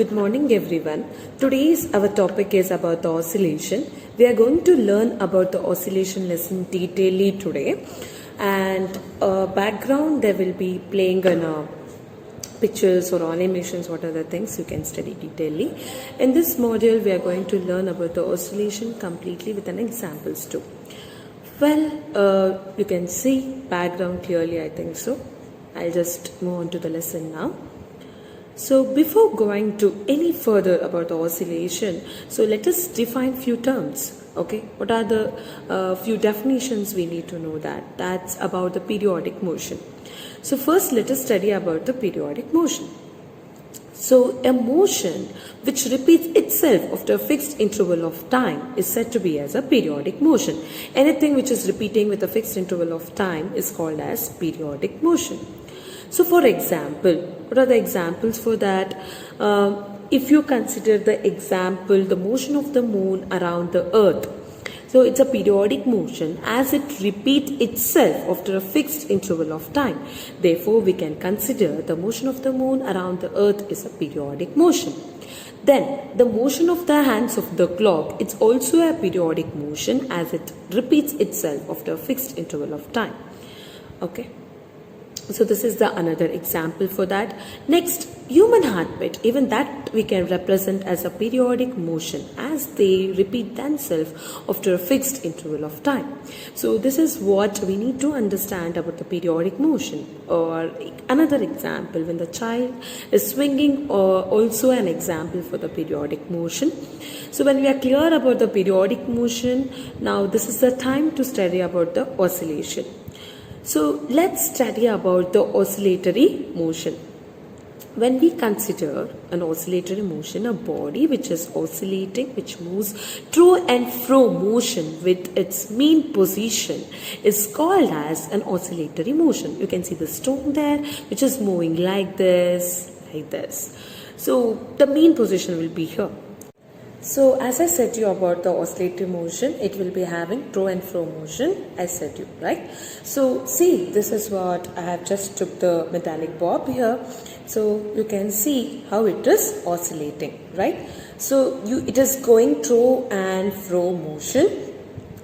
Good morning everyone. Today's our topic is about the oscillation. We are going to learn about the oscillation lesson detailedly today, and background they will be playing on pictures or animations, what are the things you can study detailedly. In this module we are going to learn about the oscillation completely with an examples too. Well, you can see background clearly, I think so. I'll just move on to the lesson now. So before going to any further about the oscillation, so let us define few terms. Okay, what are the few definitions we need to know that's about the periodic motion. So first let us study about the periodic motion. So a motion which repeats itself after a fixed interval of time is said to be as a periodic motion. Anything which is repeating with a fixed interval of time is called as periodic motion. So for example, what are the examples for that? If you consider the example, the motion of the moon around the earth. So it's a periodic motion as it repeats itself after a fixed interval of time. Therefore, we can consider the motion of the moon around the earth is a periodic motion. Then the motion of the hands of the clock, it's also a periodic motion as it repeats itself after a fixed interval of time. Okay. So this is the another example for that. Next, human heartbeat, even that we can represent as a periodic motion as they repeat themselves after a fixed interval of time. So this is what we need to understand about the periodic motion. Or another example, when the child is swinging, or also an example for the periodic motion. So when we are clear about the periodic motion, now this is the time to study about the oscillation. So let's study about the oscillatory motion. When we consider an oscillatory motion, a body which is oscillating, which moves to and fro motion with its mean position is called as an oscillatory motion. You can see the stone there which is moving like this, like this. So the mean position will be here. So as I said to you about the oscillatory motion, it will be having to and fro motion, I said you, right? So see, this is what I have just took the metallic bob here. So you can see how it is oscillating, right? So it is going to and fro motion,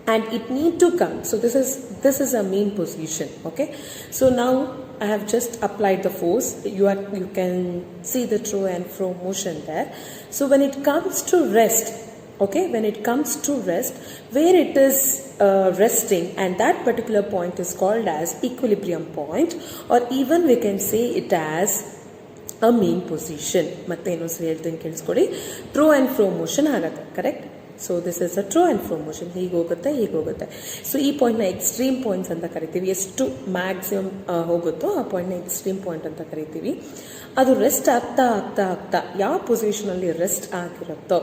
and it need to come. So this is a mean position, okay? So now I have just applied the force. You can see the to and fro motion there. So when it comes to rest, okay, when it comes to rest, where it is resting, and that particular point is called as equilibrium point, or even we can say it as a mean position. Matteno ಹೇಳ್ತೀನಿ ಕೇಳಿಸ್ಕೊಳ್ಳಿ. Throw and fro motion ಆಗುತ್ತೆ, correct? So this is a throw and fro motion. ಹೀಗೆ ಹೋಗುತ್ತೆ. So ಈ ಪಾಯಿಂಟ್ನ extreme points ಅಂತ ಕರಿತೀವಿ. ಎಷ್ಟು ಮ್ಯಾಕ್ಸಿಮಮ್ ಹೋಗುತ್ತೋ ಆ ಪಾಯಿಂಟ್ನ ಎಕ್ಸ್ಟ್ರೀಮ್ ಪಾಯಿಂಟ್ ಅಂತ ಕರಿತೀವಿ. ಅದು ರೆಸ್ಟ್ ಆಗ್ತಾ ಯಾವ ಪೊಸಿಷನಲ್ಲಿ ರೆಸ್ಟ್ ಆಗಿರುತ್ತೋ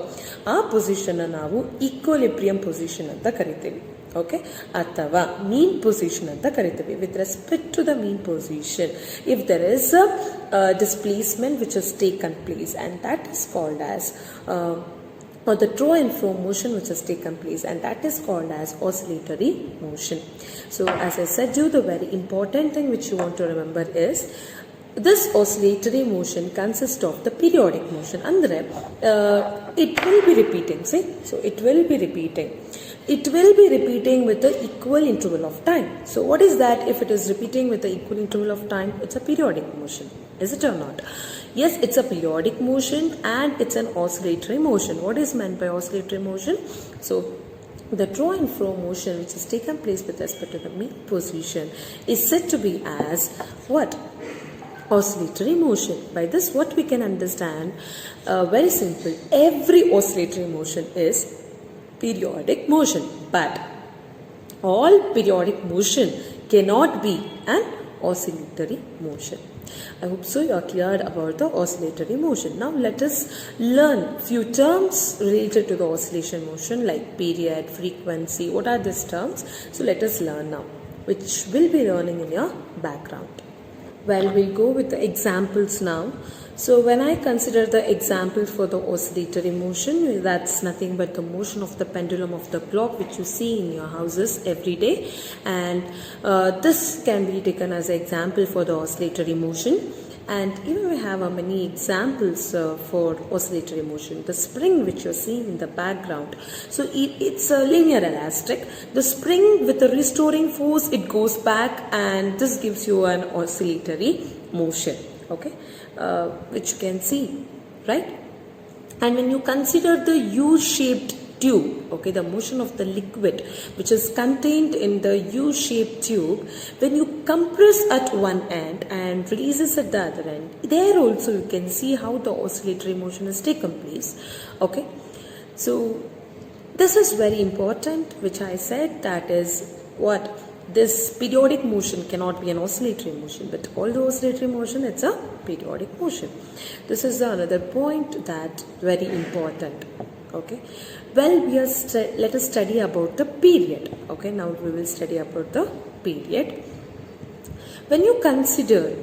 ಆ ಪೊಸಿಷನ್ನ ನಾವು ಈಕ್ವಲಿಬ್ರಿಯಂ ಪೊಸಿಷನ್ ಅಂತ ಕರಿತೀವಿ. ಓಕೆ, ಅಥವಾ ಮೀನ್ ಪೊಸಿಷನ್ ಅಂತ ಕರಿತೀವಿ. With respect to the mean position, if there is a displacement which is taken place, and that is called as or the to and fro motion which has taken place, and that is called as oscillatory motion. So as I said you, the very important thing which you want to remember is this oscillatory motion consists of the periodic motion. Andre it will be repeating, see, so it will be repeating with the equal interval of time. So what is that? If it is repeating with the equal interval of time, it's a periodic motion, is it or not? Yes, it's a periodic motion and it's an oscillatory motion. What is meant by oscillatory motion? So the to and fro motion which has taken place with respect to the mean position is said to be as what? Oscillatory motion. By this what we can understand, very simple, every oscillatory motion is periodic motion, but all periodic motion cannot be an oscillatory motion. I hope so you are clear about the oscillatory motion. Now let us learn few terms related to the oscillation motion, like period, frequency. What are these terms? So let us learn now, which will be learning in your background. Well, we'll go with the examples now. So when I consider the example for the oscillatory motion, that's nothing but the motion of the pendulum of the clock which you see in your houses every day, and this can be taken as an example for the oscillatory motion. And even we have many examples for oscillatory motion. The spring which you're seeing in the background, so it's a linear elastic. The spring with the restoring force, it goes back, and this gives you an oscillatory motion, okay, which you can see, right? And when you consider the U-shaped tube, okay, the motion of the liquid which is contained in the U-shaped tube, when you compress at one end and releases at the other end, there also you can see how the oscillatory motion has taken place, okay. So this is very important, which I said, that is what this periodic motion cannot be an oscillatory motion, but although oscillatory motion, it's a periodic motion. This is another point that very important, okay. Well, let us study about the period, okay. Now we will study about the period. When you consider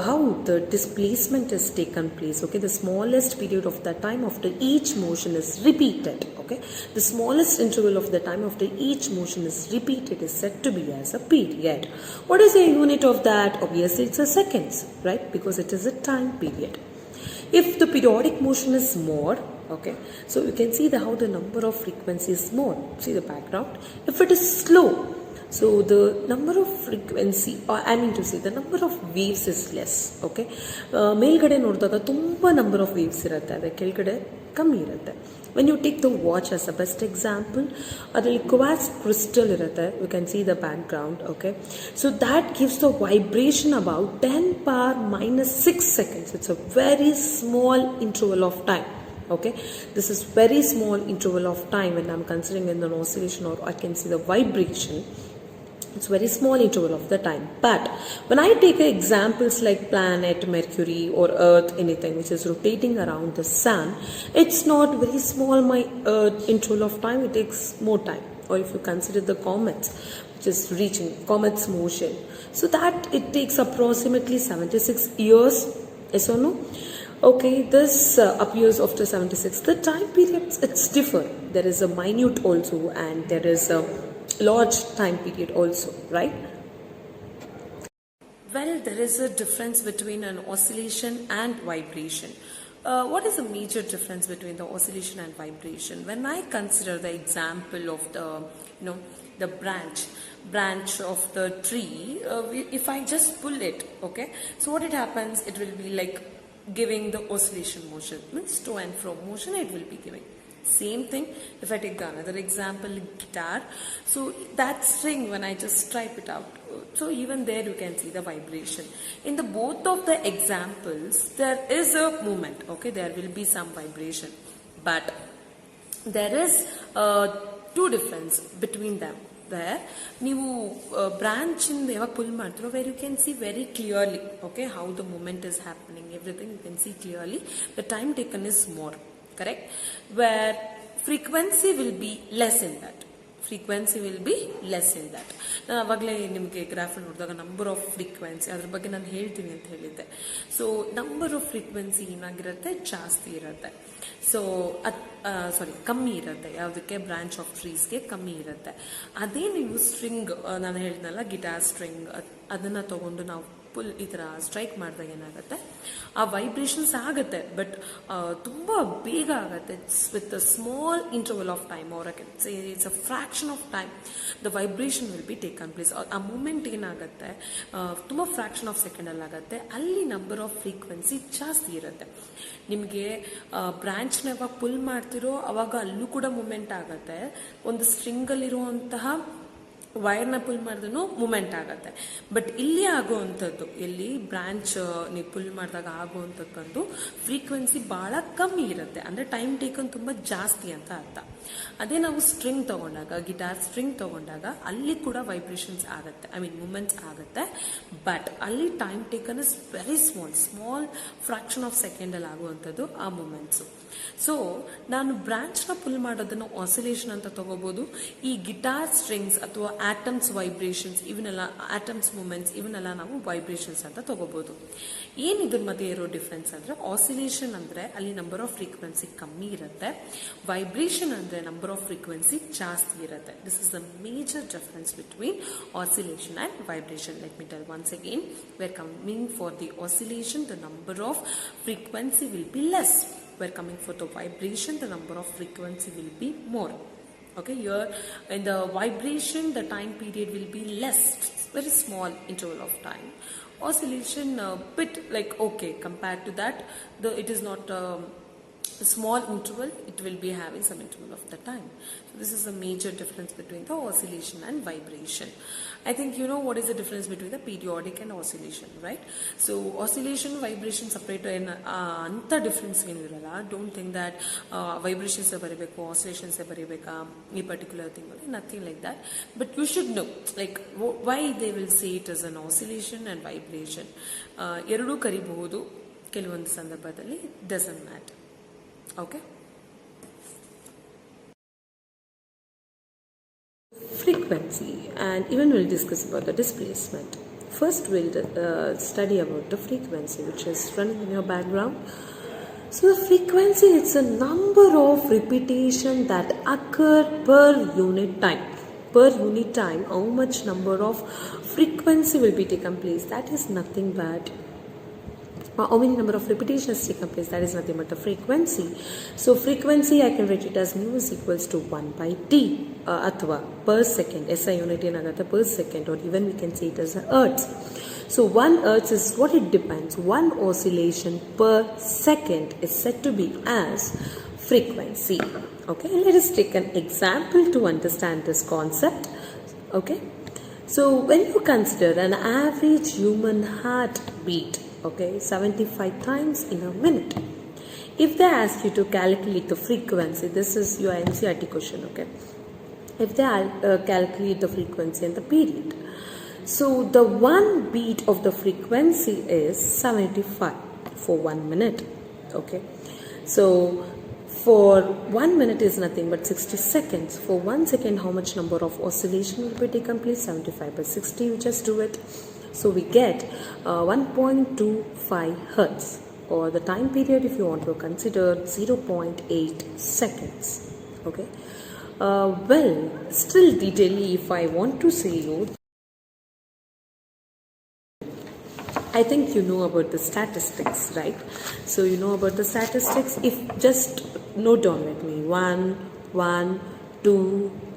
how the displacement has taken place, okay, the smallest period of the time after each motion is repeated, okay, the smallest interval of the time after each motion is repeated is said to be as a period. What is the unit of that? Obviously it's a seconds, right, because it is a time period. If the periodic motion is more, okay, so you can see how the number of frequency is more. See the background. If it is slow, so the number of frequency, or I mean to say the number of waves is less, okay. ಮೇಲ್ಗಡೆ ನೋಡಿದಾಗ ತುಂಬ number of waves ಇರುತ್ತೆ, ಅದೇ ಕೆಳಗಡೆ ಕಮ್ಮಿ ಇರುತ್ತೆ. When you take the watch as a best example, ಅದರಲ್ಲಿ quartz crystal ಇರುತ್ತೆ, you can see the background, okay. So that gives the vibration about 10 power minus 6 seconds. It's a very small interval of time, okay. This is very small interval of time when I'm considering in an oscillation, or I can see the vibration. It's very small interval of the time. But when I take examples like planet, Mercury or Earth, anything which is rotating around the sun, it's not very small interval of time, it takes more time. Or if you consider the comets, which is reaching comet's motion, so that it takes approximately 76 years, yes or no? Okay, this appears after 76. The time periods, it's different. There is a minute also, and there is a large time period also, right? Well, there is a difference between an oscillation and vibration. What is the major difference between the oscillation and vibration? When I consider the example of the branch of the tree, if I just pull it, okay, so what it happens, it will be like giving the oscillation motion, means to and fro motion it will be giving. Same thing if I take another example, guitar. So that string, when I just stripe it out, so even there you can see the vibration. In the both of the examples, there is a movement, okay, there will be some vibration, but there is two difference between them. Where ನೀವು branch ಇಂದ ಯಾವಾಗ pull ಮಾಡ್ತಿರೋ, where you can see very clearly, okay, how the moment is happening, everything you can see clearly. The time taken is more, correct, where frequency will be less in that. ನಾನು ಅವಾಗಲೇ ನಿಮಗೆ graph ನೋಡಿದಾಗ number off frequency ಅದ್ರ ಬಗ್ಗೆ ನಾನು ಹೇಳ್ತೀನಿ ಅಂತ ಹೇಳಿದ್ದೆ. ಸೊ ನಂಬರ್ ಆಫ್ ಫ್ರೀಕ್ವೆನ್ಸಿ ಏನಾಗಿರುತ್ತೆ, ಜಾಸ್ತಿ ಇರುತ್ತೆ. ಸೊ ಕಮ್ಮಿ ಇರುತ್ತೆ, ಯಾವುದಕ್ಕೆ, ಬ್ರಾಂಚ್ ಆಫ್ ಟ್ರೀಸ್ಗೆ ಕಮ್ಮಿ ಇರುತ್ತೆ. ಅದೇ ನೀವು ಸ್ಟ್ರಿಂಗ್, ನಾನು ಹೇಳಿದ್ನಲ್ಲ ಗಿಟಾರ್ ಸ್ಟ್ರಿಂಗ್, ಅದನ್ನ ತಗೊಂಡು ನಾವು ಪುಲ್ ಈ ಥರ ಸ್ಟ್ರೈಕ್ ಮಾಡಿದಾಗ ಏನಾಗುತ್ತೆ, ಆ ವೈಬ್ರೇಷನ್ಸ್ ಆಗುತ್ತೆ, ಬಟ್ ತುಂಬ ಬೇಗ ಆಗುತ್ತೆ. It's with a small interval of time, or it's a fraction of time the vibration will be taken place. ಆ ಮೂಮೆಂಟ್ ಏನಾಗುತ್ತೆ, ತುಂಬ ಫ್ರಾಕ್ಷನ್ ಆಫ್ ಸೆಕೆಂಡಲ್ಲಿ ಆಗುತ್ತೆ. ಅಲ್ಲಿ ನಂಬರ್ ಆಫ್ ಫ್ರೀಕ್ವೆನ್ಸಿ ಜಾಸ್ತಿ ಇರುತ್ತೆ. ನಿಮಗೆ ಬ್ರಾಂಚ್ನ ಯಾವಾಗ ಪುಲ್ ಮಾಡ್ತಿರೋ ಅವಾಗ ಅಲ್ಲೂ ಕೂಡ ಮೂಮೆಂಟ್ ಆಗುತ್ತೆ. ಒಂದು ಸ್ಟ್ರಿಂಗಲ್ಲಿರುವಂತಹ ವೈರ್ನ ಪುಲ್ ಮಾಡಿದ್ರೂ ಮೂಮೆಂಟ್ ಆಗುತ್ತೆ. ಬಟ್ ಇಲ್ಲಿ ಆಗುವಂಥದ್ದು, ಇಲ್ಲಿ ಬ್ರಾಂಚ್ ನೀವು ಪುಲ್ ಮಾಡಿದಾಗ ಆಗುವಂಥದ್ದು ಬಂದು ಫ್ರೀಕ್ವೆನ್ಸಿ ಬಹಳ ಕಮ್ಮಿ ಇರುತ್ತೆ, ಅಂದರೆ ಟೈಮ್ ಟೇಕನ್ ತುಂಬ ಜಾಸ್ತಿ ಅಂತ ಅರ್ಥ. ಅದೇ ನಾವು ಸ್ಟ್ರಿಂಗ್ ತಗೊಂಡಾಗ, ಗಿಟಾರ್ ಸ್ಟ್ರಿಂಗ್ ತಗೊಂಡಾಗ ಅಲ್ಲಿ ಕೂಡ ವೈಬ್ರೇಷನ್ಸ್ ಆಗುತ್ತೆ, ಐ ಮೀನ್ ಮೂಮೆಂಟ್ಸ್ ಆಗುತ್ತೆ, ಬಟ್ ಅಲ್ಲಿ time taken is very small fraction of ಸೆಕೆಂಡಲ್ಲಿ ಆಗುವಂಥದ್ದು ಆ ಮೂಮೆಂಟ್ಸು. ಸೊ ನಾನು ಬ್ರಾಂಚ್ನ ಪುಲ್ ಮಾಡೋದನ್ನು ಆಸಿಲೇಷನ್ ಅಂತ ತಗೋಬಹುದು. ಈ ಗಿಟಾರ್ ಸ್ಟ್ರಿಂಗ್ಸ್ ಅಥವಾ ಆಟಮ್ಸ್ ವೈಬ್ರೇಷನ್ಸ್ ಇವನ್ನೆಲ್ಲ ಆಟಮ್ಸ್ ಮೂಮೆಂಟ್ಸ್ ಇವನ್ನೆಲ್ಲ ನಾವು ವೈಬ್ರೇಷನ್ಸ್ ಅಂತ ತಗೋಬಹುದು. ಏನು ಇದ್ರ ಮಧ್ಯೆ ಇರೋ ಡಿಫ್ರೆನ್ಸ್ ಅಂದ್ರೆ ಆಸಿಲೇಷನ್ ಅಂದ್ರೆ ಅಲ್ಲಿ ನಂಬರ್ ಆಫ್ ಫ್ರೀಕ್ವೆನ್ಸಿ ಕಮ್ಮಿ ಇರುತ್ತೆ, ವೈಬ್ರೇಷನ್ ಅಂದ್ರೆ ನಂಬರ್ ಆಫ್ ಫ್ರೀಕ್ವೆನ್ಸಿ ಜಾಸ್ತಿ ಇರುತ್ತೆ. This is the major difference between oscillation and vibration. Let me tell once again, we're coming for the oscillation, the number of frequency will be less. We're coming for the vibration, the number of frequency will be more. Okay, here in the vibration the time period will be less, very small interval of time. Oscillation bit like okay, compared to that it is not a small interval, it will be having some interval of the time. So this is a major difference between the oscillation and vibration. I think you know what is the difference between the periodic and oscillation, right? So oscillation, vibration separate in anta difference ಏನು ಇರಲ್ಲ. Don't think that vibrations ಬರಬೇಕು, oscillations ಬರಬೇಕಾ ಈ particular thing, nothing like that. But you should know like why they will say it as an oscillation and vibration. ಎರಡೂ ಕರಿಬಹುದು, ಕೆಲವೊಂದು ಸಂದರ್ಭದಲ್ಲಿ doesn't matter. Okay. Frequency, and even we'll discuss about the displacement. First we'll study about the frequency, which is running in your background. So the frequency, it's a number of repetition that occur per unit time. Per unit time, how much number of frequency will be taken place, that is nothing but how many number of repetitions taken place, that is nothing but the frequency. So frequency I can write it as mu is equals to 1 by t athwa per second, SI unit ಏನಾಗುತ್ತೆ per second, or even we can say it as a hertz. So 1 hertz is what it depends, 1 oscillation per second is said to be as frequency. Okay, let us take an example to understand this concept. Okay, so when you consider an average human heartbeat, okay, 75 times in a minute, if they ask you to calculate the frequency, this is your NCERT question, okay, if they calculate the frequency and the period, so the one beat of the frequency is 75 for 1 minute. Okay, so for 1 minute is nothing but 60 seconds. For 1 second, how much number of oscillation will be taken place? 75 by 60, you just do it. So we get 1.25 hertz, or the time period if you want to consider 0.8 seconds. Okay, well, still detailedly if I want to say you, I think you know about the statistics, right? So you know about the statistics. If just note down with me, 1 1 2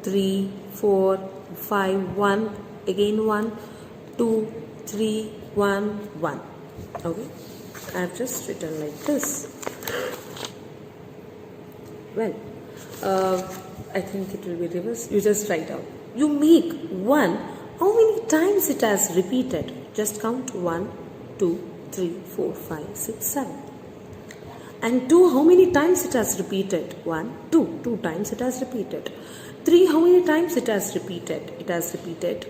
3 4 5 1 again 1 2 3 1 1. Okay, I have just written like this. Well, I think it will be reversed. You just write out, you make 1, how many times it has repeated, just count 1 2 3 4 5 6 7. And 2, how many times it has repeated? 1 2 times it has repeated. 3, how many times it has repeated? It has repeated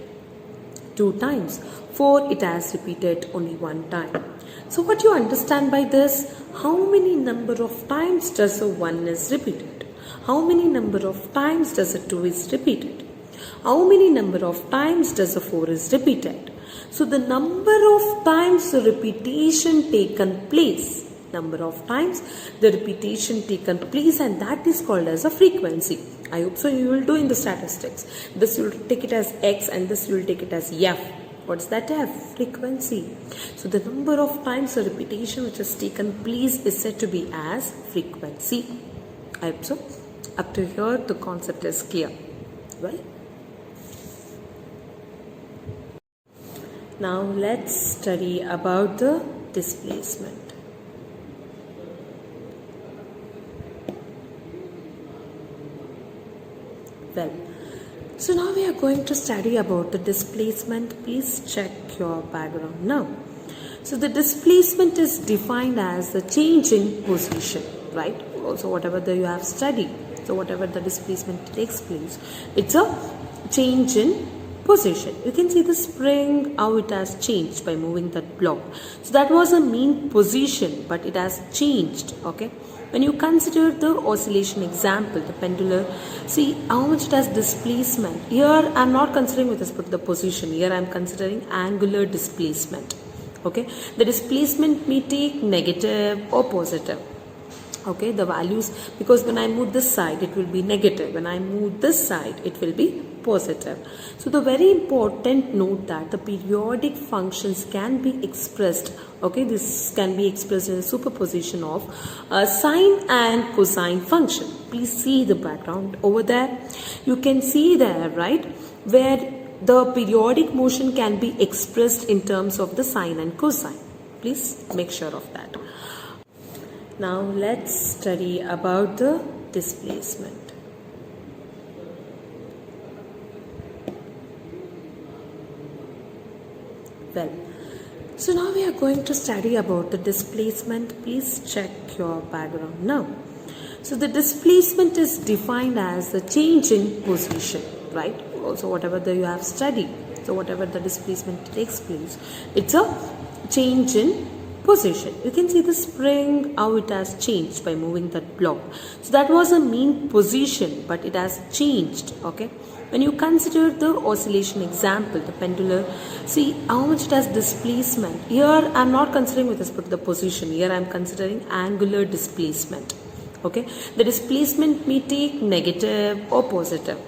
2 times. 4, it has repeated only 1 time. So what you understand by this, how many number of times does a 1 is repeated, how many number of times does a 2 is repeated, how many number of times does a 4 is repeated. So the number of times the repetition taken place, number of times the repetition taken place, and that is called as a frequency. I hope so you will do in the statistics. This you will take it as x and this you will take it as f. What's that f? Frequency. So the number of times the repetition which has taken place is said to be as frequency. I hope so. Up to here the concept is clear. Well, now let's study about the displacement. Well, so now we are going to study about the displacement. Please check your background now. So the displacement is defined as the change in position, right? Also whatever you have studied, so whatever the displacement takes place, it's a change in position. You can see the spring, how it has changed by moving that block. So that was a mean position, but it has changed. Okay, When you consider the oscillation example, the pendulum, see how much it has displacement. Here I am not considering with respect to the position, here I am considering angular displacement. Okay, the displacement may take negative or positive. Okay, the values, because when I move this side it will be negative, when I move this side it will be positive. So the very important note that the periodic functions can be expressed, okay, this can be expressed in a superposition of sine and cosine function. Please see the background over there. You can see there, right, where the periodic motion can be expressed in terms of the sine and cosine. Please make sure of that. Now let's study about the displacement. Well, so now we are going to study about the displacement. Please check your background now. So the displacement is defined as the change in position, right? Also whatever you have studied, so whatever the displacement takes place, it's a change in position. You can see the spring, how it has changed by moving that block. So that was a mean position, but it has changed. Okay, when you consider the oscillation example, the pendulum, see how much it has displacement. Here I am not considering with respect to the position, here I am considering angular displacement. Okay, the displacement may take negative or positive.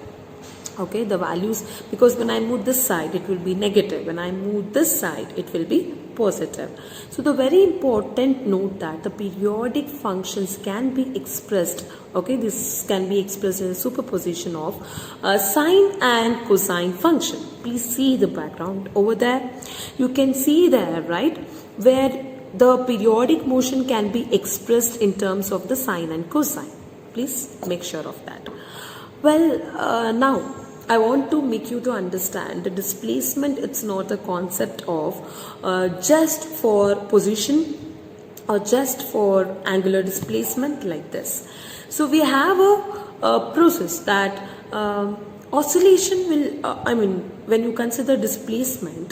Okay, the values, because when I move this side it will be negative, when I move this side it will be positive. So the very important note that the periodic functions can be expressed, okay, this can be expressed in a superposition of sine and cosine function. Please see the background over there. You can see there, right, where the periodic motion can be expressed in terms of the sine and cosine. Please make sure of that. Well, now I want to make you to understand the displacement. It's not a concept of just for position or just for angular displacement like this. So we have a process that oscillation will, when you consider displacement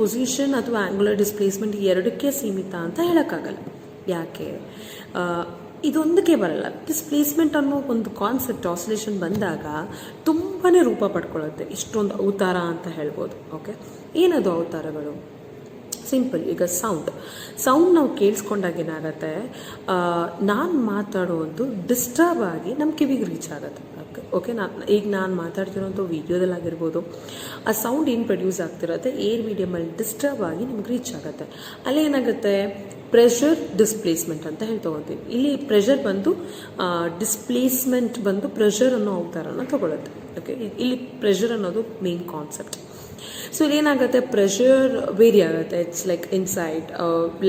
position ಅಥವಾ angular displacement ಎರಡಕ್ಕೆ ಸೀಮಿತ ಅಂತ ಹೇಳಕ್ಕಾಗಲ್ಲ. ಯಾಕೆ? ಇದೊಂದಕ್ಕೆ ಬರಲ್ಲ. Displacement ಅನ್ನೋ ಒಂದು concept oscillation ಬಂದಾಗ ತುಂಬಾ ರೂಪ ಪಡ್ಕೊಳ್ಳುತ್ತೆ. ಇಷ್ಟೊಂದು ಅವತಾರ ಅಂತ ಹೇಳ್ಬೋದು. ಓಕೆ, ಏನದು ಅವತಾರಗಳು? ಸಿಂಪಲ್. ಈಗ ಸೌಂಡ್ ನಾವು ಕೇಳಿಸ್ಕೊಂಡಾಗ ಏನಾಗುತ್ತೆ, ನಾನು ಮಾತಾಡೋದು ಡಿಸ್ಟರ್ಬ್ ಆಗಿ ನಮ್ಮ ಕಿವಿಗೆ ರೀಚ್ ಆಗುತ್ತೆ. ಓಕೆ, ನಾನು ಮಾತಾಡ್ತಿರೋಂಥ ವೀಡಿಯೋದಲ್ಲಾಗಿರ್ಬೋದು, ಆ ಸೌಂಡ್ ಏನು ಪ್ರೊಡ್ಯೂಸ್ ಆಗ್ತಿರುತ್ತೆ ಏರ್ ಮೀಡಿಯಮಲ್ಲಿ ಡಿಸ್ಟರ್ಬ್ ಆಗಿ ನಿಮ್ಗೆ ರೀಚ್ ಆಗುತ್ತೆ. ಅಲ್ಲಿ ಏನಾಗುತ್ತೆ, ಪ್ರೆಷರ್ ಡಿಸ್ಪ್ಲೇಸ್ಮೆಂಟ್ ಅಂತ ಹೇಳಿ ತೊಗೊತೀವಿ. ಇಲ್ಲಿ ಪ್ರೆಷರ್ ಬಂದು ಡಿಸ್ಪ್ಲೇಸ್ಮೆಂಟ್ ಬಂದು ಪ್ರೆಷರ್ ಅನ್ನೋ ಅವತಾರನ ತಗೊಳುತ್ತೆ. ಓಕೆ, ಇಲ್ಲಿ ಪ್ರೆಷರ್ ಅನ್ನೋದು ಮೇನ್ ಕಾನ್ಸೆಪ್ಟ್. ಸೊ ಇಲ್ಲಿ ಏನಾಗುತ್ತೆ, ಪ್ರೆಷರ್ ವೇರಿ ಆಗುತ್ತೆ. It's like inside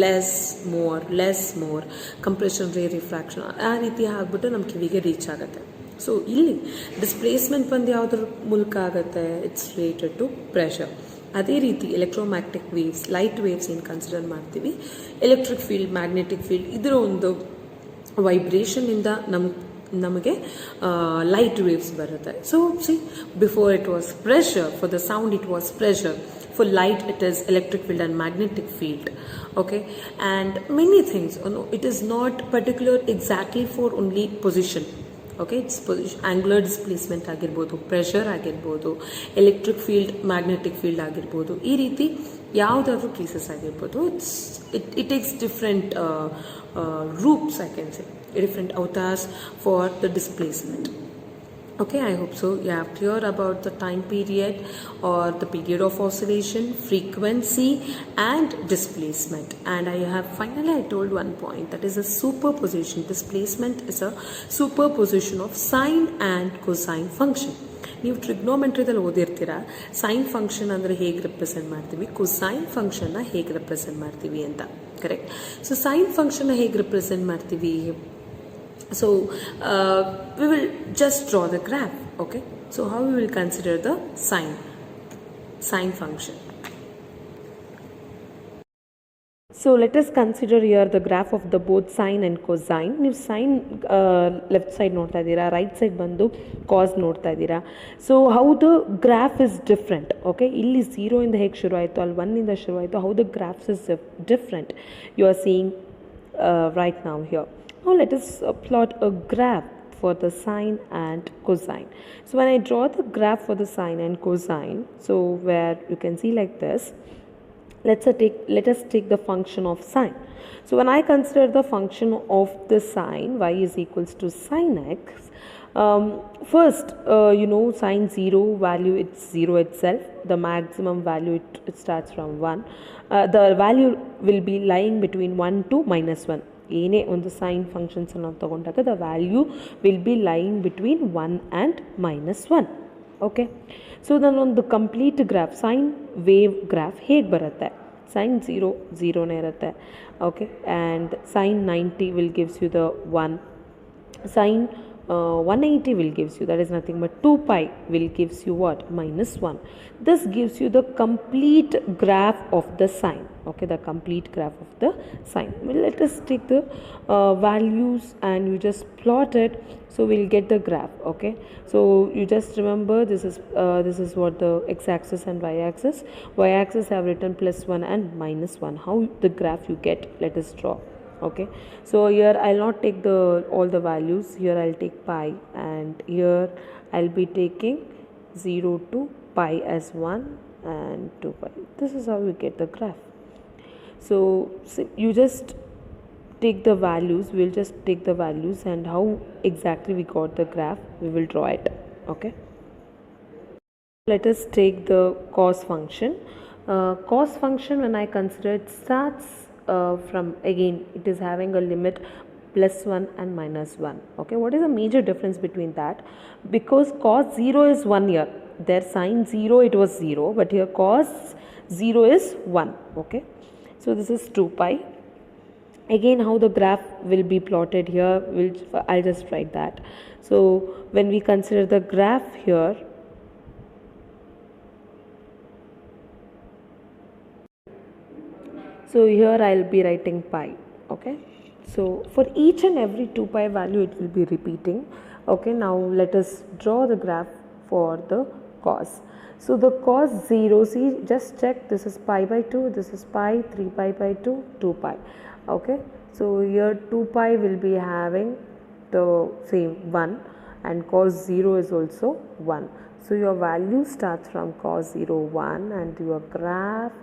less more compression ರೇ ರಿಫ್ರಾಕ್ಷನ್ ಆ ರೀತಿ ಆಗ್ಬಿಟ್ಟು ನಮ್ಮ ಕಿವಿಗೆ ರೀಚ್ ಆಗುತ್ತೆ. ಸೊ ಇಲ್ಲಿ ಡಿಸ್ಪ್ಲೇಸ್ಮೆಂಟ್ ಬಂದು ಯಾವುದ್ರ ಮೂಲಕ ಆಗುತ್ತೆ, ಇಟ್ಸ್ ರಿಲೇಟೆಡ್ ಟು ಪ್ರೆಷರ್. ಅದೇ ರೀತಿ ಎಲೆಕ್ಟ್ರೋಮ್ಯಾಗ್ನೆಟಿಕ್ ವೇವ್ಸ್, ಲೈಟ್ ವೇವ್ಸ್ ಏನು ಕನ್ಸಿಡರ್ ಮಾಡ್ತೀವಿ, ಎಲೆಕ್ಟ್ರಿಕ್ ಫೀಲ್ಡ್, ಮ್ಯಾಗ್ನೆಟಿಕ್ ಫೀಲ್ಡ್, ಇದರ ಒಂದು ವೈಬ್ರೇಷನಿಂದ ನಮಗೆ ಲೈಟ್ ವೇವ್ಸ್ ಬರುತ್ತೆ. So see, before it was pressure, for the sound it was pressure, for light it is electric field and magnetic field. Okay, and many things, it is not particular exactly for only position. Okay, it's position, angular displacement ಆಗಿರ್ಬೋದು, pressure ಆಗಿರ್ಬೋದು, electric field, magnetic field ಆಗಿರ್ಬೋದು, ಈ ರೀತಿ ಯಾವುದಾದ್ರೂ cases ಆಗಿರ್ಬೋದು. It takes different ರೂಪ್ಸ್, I can say different avatars for the displacement. Okay, I hope so you are clear about the time period or the period of oscillation, frequency and displacement. And I told one point, that is a superposition. Displacement is a superposition of sine and cosine function. ನೀವು ಟ್ರಿಗ್ನೋಮೆಟ್ರಿದಲ್ಲಿ ಓದಿರ್ತೀರಾ, sine function ಅಂದರೆ ಹೇಗೆ represent ಮಾಡ್ತೀವಿ, cosine ಫಂಕ್ಷನ್ನ ಹೇಗೆ represent ಮಾಡ್ತೀವಿ ಅಂತ. Correct. So sine ಫಂಕ್ಷನ್ನ ಹೇಗೆ ರೆಪ್ರೆಸೆಂಟ್ ಮಾಡ್ತೀವಿ? So we will just draw the graph. Okay, so how we will consider the sine function? So let us consider here the graph of the both sine and cosine. ನೀವು sign left side ನೋಡ್ತಾ ಇದ್ದೀರಾ, right side ಬಂದು ಕಾಸ್ ನೋಡ್ತಾ ಇದ್ದೀರಾ. So how the graph is different. Okay, ಇಲ್ಲಿ 0 ಇಂದ ಹೇಗೆ ಶುರು ಆಯಿತು, ಅಲ್ಲಿ 1 ಇಂದ ಶುರು ಆಯಿತು. How the graphs is different you are seeing right now here. Now let us plot a graph for the sine and cosine. So when I draw the graph for the sine and cosine, so where you can see like this, let us take the function of sine. So when I consider the function of the sine, y is equals to sine x. First, sine 0 value, it's 0 itself. The maximum value, it starts from 1. The value will be lying between 1 to minus 1. ಏನೇ ಒಂದು sign functions ನಾವು ತಗೊಂಡಾಗ the value will be lying between 1 and -1. Okay, so ನಾನೊಂದು complete graph sine wave graph ಹೇಗೆ ಬರುತ್ತೆ? Sine 0 ಇರುತ್ತೆ. Okay, and sine 90 will gives you the 1. Sine 180 will gives you, that is nothing but 2 pi will gives you what? -1. This gives you the complete graph of the sine. Okay, the complete graph of the sine. Well, let us take the values and you just plot it, so we'll get the graph. Okay, so you just remember this is what the x-axis and y-axis. Y-axis have written +1 and -1. How the graph you get? Let us draw. Okay, so here I'll not take all the values. Here I'll take pi, and here I'll be taking 0 to pi as 1 and 2 pi. This is how you get the graph. So you just take the values. We'll just take the values and how exactly we got the graph, we will draw it. Okay, let us take the cos function. Cos function, when I consider it, starts from, again, it is having a limit +1 and -1. Okay, what is the major difference between that? Because cos 0 is 1 year, there sine 0 it was 0, but here cos 0 is 1. Okay, so this is 2 pi. Again, how the graph will be plotted here, I'll just write that. So when we consider the graph here, so here I'll be writing pi. Okay, so for each and every 2 pi value it will be repeating. Okay, now let us draw the graph for the cos. So the cos 0, see, just check, this is pi by 2, this is pi, 3 pi by 2, 2 pi. Okay, so here 2 pi will be having the same 1, and cos 0 is also 1. So your value starts from cos 0, 1, and your graph,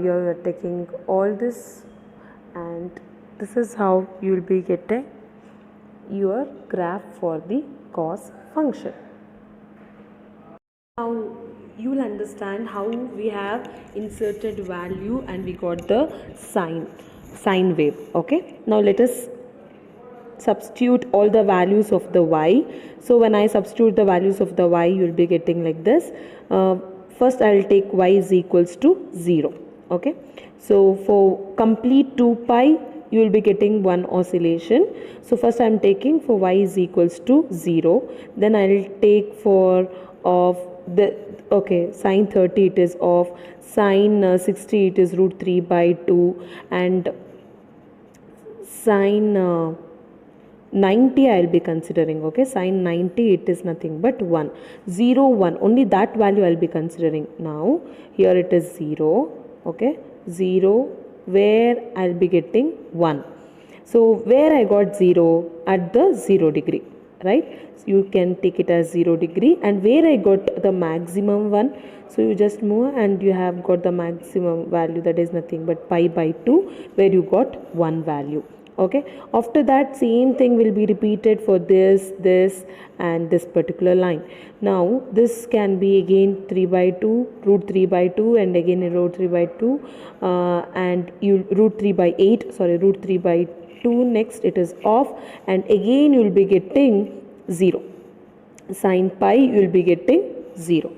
you are taking all this, and this is how you will be getting your graph for the cos function. Now you will understand how we have inserted value and we got the sine wave. Okay, now let us substitute all the values of the y. So when I substitute the values of the y, you will be getting like this. First I will take y is equals to 0. Okay, so for complete 2 pi you will be getting one oscillation. So first I am taking for y is equals to 0, then I will take for of the, okay, sine 30 it is of, sine 60 it is √3 by 2, and sine 90 I will be considering. Okay, sine 90 it is nothing but 1, 0, 1, only that value I will be considering. Now here it is 0. Okay, 0, where I'll be getting 1. So where I got 0? At the 0 degree, right? So you can take it as 0 degree, and where I got the maximum one, so you just move and you have got the maximum value, that is nothing but pi by 2, where you got 1 value. Okay, after that same thing will be repeated for this and this particular line. Now this can be again 3 by 2, √3 by 2, and again √3 by 2, and you √3 by 8, sorry, √3 by 2, next it is off, and again you will be getting 0. Sin pi you will be getting 0.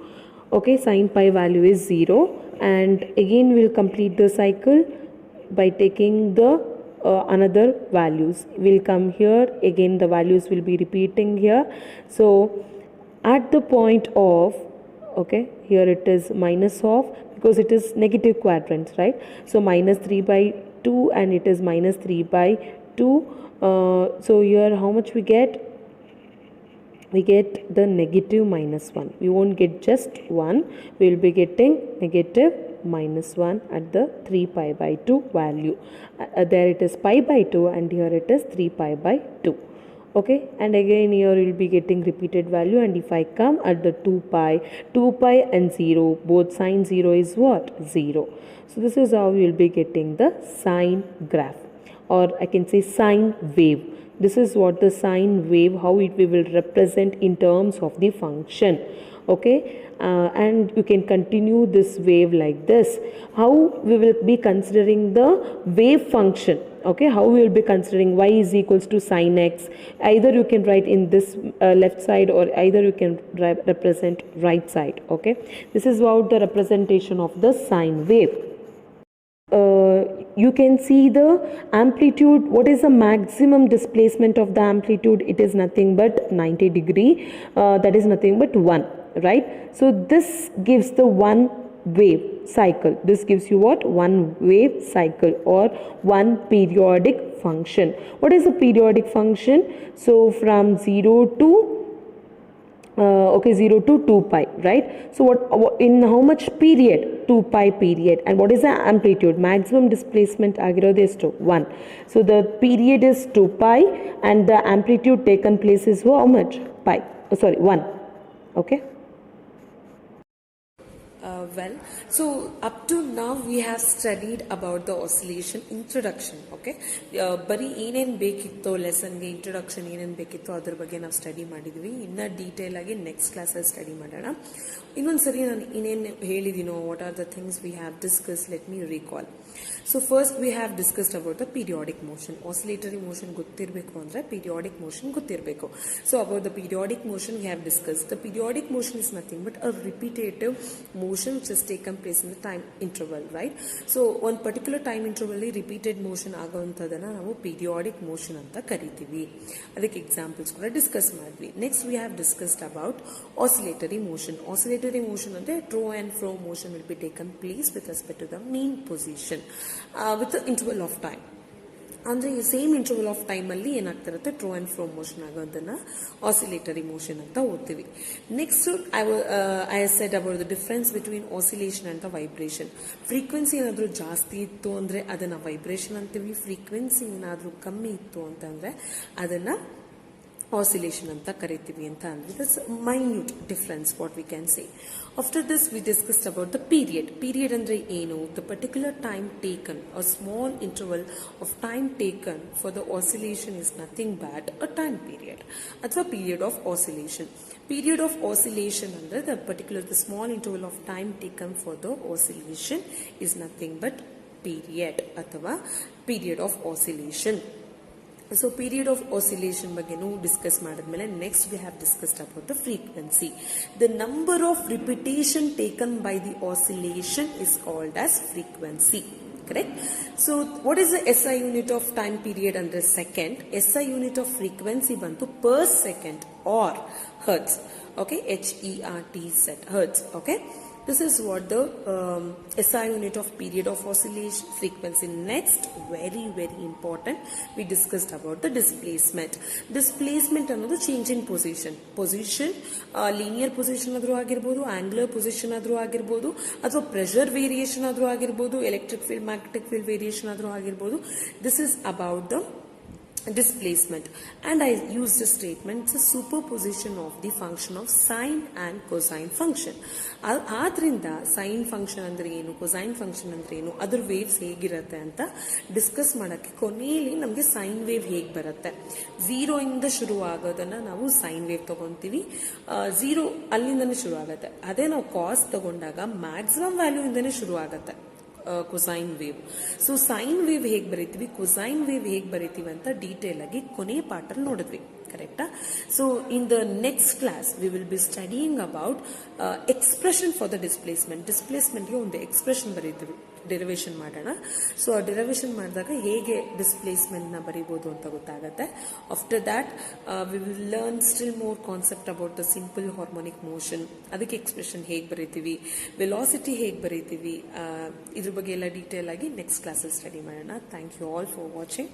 Okay, sin pi value is 0, and again we will complete the cycle by taking the another values will come here, again the values will be repeating here. So at the point of, okay, here it is minus of, because it is negative quadrants, right? So -3 by 2, and it is -3 by 2. So here how much we get? We get the negative -1. We won't get just 1, we will be getting negative minus 1 at the 3 pi by 2 value. There it is pi by 2 and here it is 3 pi by 2. Okay, and again here you will be getting repeated value, and if I come at the 2 pi and 0, both sine 0 is what? 0. So this is how you will be getting the sine graph, or I can say sine wave. This is what the sine wave, how we will represent in terms of the function. Okay, and you can continue this wave like this. How we will be considering the wave function? Okay, how we will be considering y is equals to sine x. Either you can write in this left side, or either you can represent right side. Okay, this is about the representation of the sine wave. You can see the amplitude. What is the maximum displacement of the amplitude? It is nothing but 90 degree. That is nothing but 1, right? So this gives the one wave cycle. This gives you what? One wave cycle, or one periodic function. What is a periodic function? So from 0 to 0 to 2 pi, right? So what in how much period? 2 pi period. And what is the amplitude? Maximum displacement agirode is 1. So the period is 2 pi and the amplitude taken place is how much? Pi. 1. Okay. Well, so up to now we have studied about the oscillation introduction. Okay, ಬರೀ ಏನೇನು ಬೇಕಿತ್ತೋ ಲೆಸನ್ಗೆ introduction ಏನೇನು ಬೇಕಿತ್ತೋ ಅದ್ರ ಬಗ್ಗೆ ನಾವು study ಮಾಡಿದ್ವಿ. ಇನ್ನು detail ಆಗಿ next ಕ್ಲಾಸಲ್ಲಿ ಸ್ಟಡಿ ಮಾಡೋಣ. ಇನ್ನೊಂದ್ಸರಿ ನಾನು ಇನ್ನೇನು ಹೇಳಿದ್ದೀನೋ, what are the things we have discuss, let me recall. So first we have discussed about the periodic motion. Oscillatory motion ಗೊತ್ತಿರಬೇಕು ಅಂದರೆ ಪೀರಿಯಾಡಿಕ್ ಮೋಷನ್ ಗೊತ್ತಿರಬೇಕು. So about the periodic motion we have discuss. The periodic motion is nothing but a repetitive motion which has taken place in the time interval, right? So one particular time interval ಅಲ್ಲಿ repeated motion ಆಗುವಂತದನ್ನ ನಾವು periodic motion ಅಂತ ಕರಿತೀವಿ. ಅದಕ್ಕೆ examples ಕೂಡ discuss ಮಾಡಿದ್ವಿ. Next we have discussed about oscillatory motion. Oscillatory motion ಅಂದ್ರೆ to and fro motion will be taken place with respect to the mean position with the interval of time. ಅಂದರೆ same interval of ಟೈಮಲ್ಲಿ ಏನಾಗ್ತಿರುತ್ತೆ? To and fro motion ಆಗೋದನ್ನ oscillatory motion ಅಂತ ಓದ್ತೀವಿ. Next I said about the difference between oscillation and the vibration. Frequency ಏನಾದರೂ ಜಾಸ್ತಿ ಇತ್ತು ಅಂದರೆ ಅದನ್ನು ವೈಬ್ರೇಷನ್ ಅಂತೀವಿ. ಫ್ರೀಕ್ವೆನ್ಸಿ ಏನಾದರೂ ಕಮ್ಮಿ ಇತ್ತು ಅಂತಂದರೆ ಅದನ್ನು oscillation anta kariತೀವಿ ಅಂತ ಅಂದ್ರೆ this minute difference what we can say. After this we discussed about the period. Period andre ಏನು? The particular time taken, a small interval of time taken for the oscillation is nothing but a time period. ಅಥವಾ period of oscillation. Period of oscillation andre the small interval of time taken for the oscillation is nothing but period ಅಥವಾ period of oscillation. So period of oscillation bagenu discuss madadmele next we have discussed about the frequency. The number of repetition taken by the oscillation is called as frequency. Correct? So what is the SI unit of time period under second? SI unit of frequency bantu per second or hertz. Okay, HERTZ, hertz. Okay, this is what the SI unit of period of oscillation frequency. Next, very important, we discussed about the displacement. Displacement another change in position. Linear position adru agirbodu, angular position adru agirbodu, ಅಥವಾ pressure variation adru agirbodu, electric field, magnetic field variation adru agirbodu. This is about the displacement, and I use the statement it's a superposition of the function of sine and cosine function. ಆದ್ರಿಂದ sine function ಅಂದ್ರೆ ಏನು, cosine function ಅಂದ್ರೆ ಏನು, ಅದರ waves ಹೇಗಿರುತ್ತೆ ಅಂತ discuss ಮಾಡಕ್ಕೆ ಕೊನೆಯಲ್ಲಿ ನಮಗೆ ಸೈನ್ ವೇವ್ ಹೇಗೆ ಬರುತ್ತೆ. 0 ಇಂದ ಶುರು ಆಗೋದನ್ನ ನಾವು ಸೈನ್ ವೇವ್ ತಗೊಂತೀವಿ. 0 ಅಲ್ಲಿಂದನೇ ಶುರು ಆಗುತ್ತೆ. ಅದೇ ನಾವು ಕಾಸ್ ತಗೊಂಡಾಗ ಮ್ಯಾಕ್ಸಿಮಮ್ ವ್ಯಾಲ್ಯೂ ಇಂದನೇ ಶುರು ಆಗುತ್ತೆ cosine wave. So sine wave ಹೇಗೆ ಬರೀತೀವಿ, ಕೊಸೈನ್ ವೇವ್ ಹೇಗೆ ಬರೀತೀವಿ ಅಂತ ಡೀಟೇಲ್ ಆಗಿ ಕೊನೆಯ ಪಾಠಲ್ಲಿ ನೋಡಿದ್ವಿ. ಕರೆಕ್ಟಾ? So in the next class we will be studying about expression for the displacement. ಡಿಸ್ಪ್ಲೇಸ್ಮೆಂಟ್ಗೆ ಒಂದು ಎಕ್ಸ್ಪ್ರೆಷನ್ ಬರೀತೀವಿ, ಡೆರಿವೇಶನ್ ಮಾಡೋಣ. ಸೊ ಆ ಡೆರಿವೇಶನ್ ಮಾಡಿದಾಗ ಹೇಗೆ ಡಿಸ್ಪ್ಲೇಸ್ಮೆಂಟ್ನ ಬರೀಬೋದು ಅಂತ ಗೊತ್ತಾಗುತ್ತೆ. After that we will learn still more concept about the simple harmonic motion. ಅದಕ್ಕೆ ಎಕ್ಸ್ಪ್ರೆಷನ್ ಹೇಗೆ ಬರೀತೀವಿ, ವೆಲಾಸಿಟಿ ಹೇಗೆ ಬರೀತೀವಿ, ಇದ್ರ ಬಗ್ಗೆ ಎಲ್ಲ ಡೀಟೇಲ್ ಆಗಿ ನೆಕ್ಸ್ಟ್ ಕ್ಲಾಸಲ್ಲಿ ಸ್ಟಡಿ ಮಾಡೋಣ. Thank you all for watching.